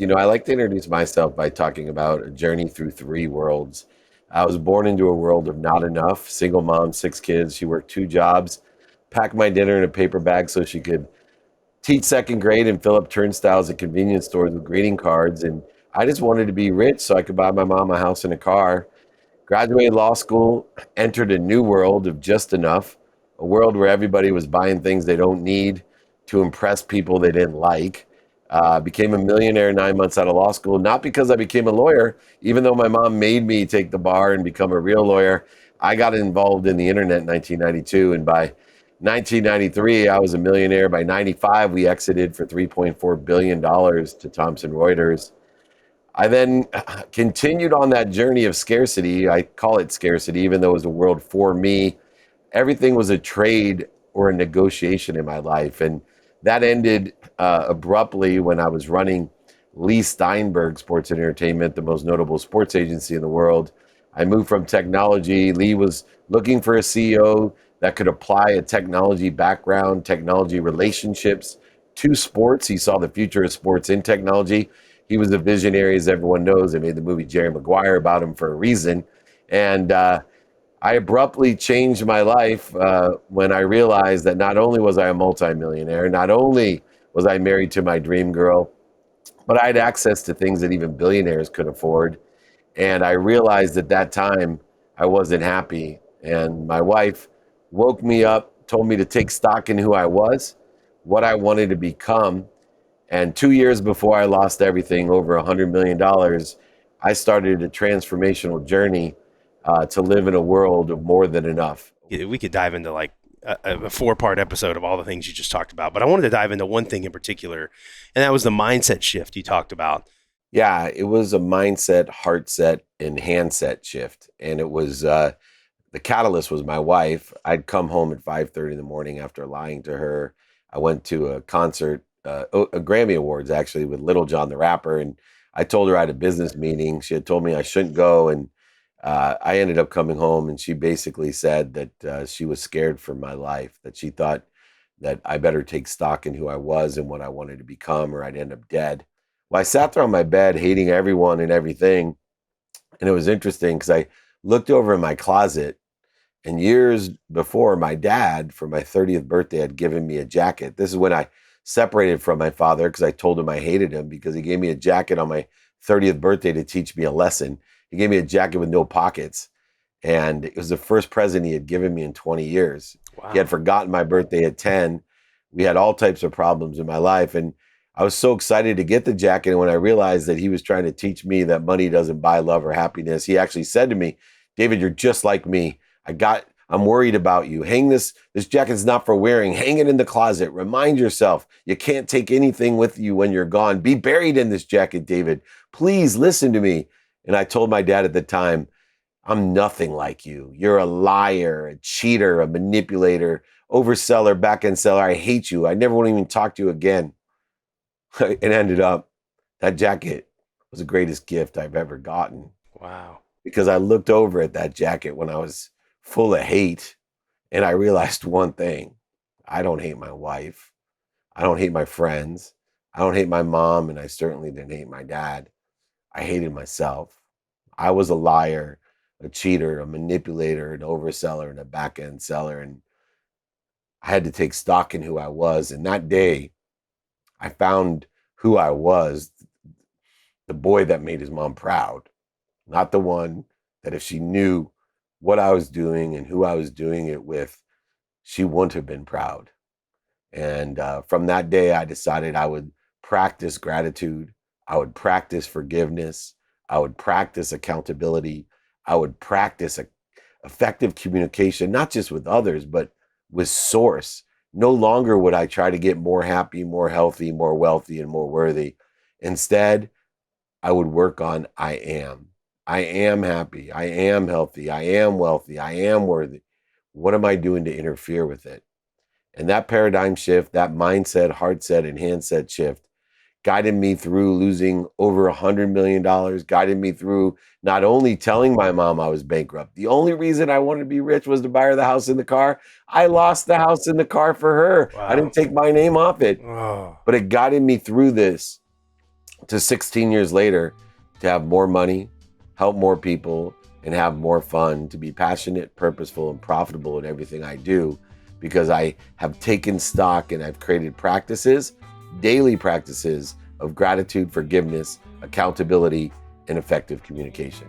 I like to introduce myself by talking about a journey through three worlds. I was born into a world of not enough, single mom, six kids. She worked two jobs, packed my dinner in a paper bag so she could teach second grade and fill up turnstiles at convenience stores with greeting cards. And I just wanted to be rich so I could buy my mom a house and a car. Graduated law school, entered a new world of just enough, a world where everybody was buying things they don't need to impress people they didn't like. Became a millionaire 9 months out of law school, not because I became a lawyer, even though my mom made me take the bar and become a real lawyer. I got involved in the internet in 1992, and by 1993, I was a millionaire. By 95, we exited for $3.4 billion to Thomson Reuters. I then continued on that journey of scarcity. I call it scarcity, even though it was a world for me. Everything was a trade or a negotiation in my life. And that ended abruptly when I was running Lee Steinberg Sports and Entertainment, the most notable sports agency in the world. I moved from technology. Lee was looking for a CEO that could apply a technology background, technology relationships to sports. He saw the future of sports in technology. He was a visionary, as everyone knows. They made the movie Jerry Maguire about him for a reason. And I abruptly changed my life when I realized that not only was I a multimillionaire, not only was I married to my dream girl, but I had access to things that even billionaires could afford. And I realized at that time I wasn't happy. And my wife woke me up, told me to take stock in who I was, what I wanted to become. And 2 years before I lost everything, over $100 million, I started a transformational journey to live in a world of more than enough. Yeah, we could dive into like a four-part episode of all the things you just talked about, but I wanted to dive into one thing in particular, and that was the mindset shift you talked about. Yeah, it was a mindset, heart set, and handset shift. And it was the catalyst was my wife. I'd come home at 5:30 in the morning after lying to her. I went to a concert, a Grammy Awards actually, with Little John the Rapper, and I told her I had a business meeting. She had told me I shouldn't go, and I ended up coming home, and she basically said that she was scared for my life, that she thought that I better take stock in who I was and what I wanted to become, or I'd end up dead. Well, I sat there on my bed, hating everyone and everything, and it was interesting because I looked over in my closet, and years before, my dad, for my 30th birthday, had given me a jacket. This is when I separated from my father because I told him I hated him because he gave me a jacket on my 30th birthday to teach me a lesson. He gave me a jacket with no pockets. And it was the first present he had given me in 20 years. He had Wow. forgotten my birthday at 10. We had all types of problems in my life. And I was so excited to get the jacket. And when I realized that he was trying to teach me that money doesn't buy love or happiness, he actually said to me, David, you're just like me. I'm worried about you. Hang this jacket's not for wearing. Hang it in the closet. Remind yourself you can't take anything with you when you're gone. Be buried in this jacket, David. Please listen to me. And I told my dad at the time, I'm nothing like you. You're a liar, a cheater, a manipulator, overseller, back end seller. I hate you. I never want to even talk to you again. It ended up that jacket was the greatest gift I've ever gotten Wow. because I looked over at that jacket when I was full of hate and I realized one thing. I don't hate my wife. I don't hate my friends. I don't hate my mom. And I certainly didn't hate my dad. I hated myself. I was a liar, a cheater, a manipulator, an overseller, and a back end seller. And I had to take stock in who I was. And that day, I found who I was, the boy that made his mom proud, not the one that if she knew what I was doing and who I was doing it with, she wouldn't have been proud. And from that day, I decided I would practice gratitude. I would practice forgiveness. I would practice accountability. I would practice effective communication, not just with others, but with source. No longer would I try to get more happy, more healthy, more wealthy, and more worthy. Instead, I would work on I am. I am happy. I am healthy. I am wealthy. I am worthy. What am I doing to interfere with it? And that paradigm shift, that mindset, heart set, and handset shift guided me through losing over $100 million, guided me through not only telling my mom I was bankrupt. The only reason I wanted to be rich was to buy her the house and the car. I lost the house and the car for her. I Wow. didn't take my name off it, Oh. but it guided me through this. to 16 years later to have more money, help more people, and have more fun, to be passionate, purposeful, and profitable in everything I do, because I have taken stock and I've created practices, daily practices of gratitude, forgiveness, accountability, and effective communication.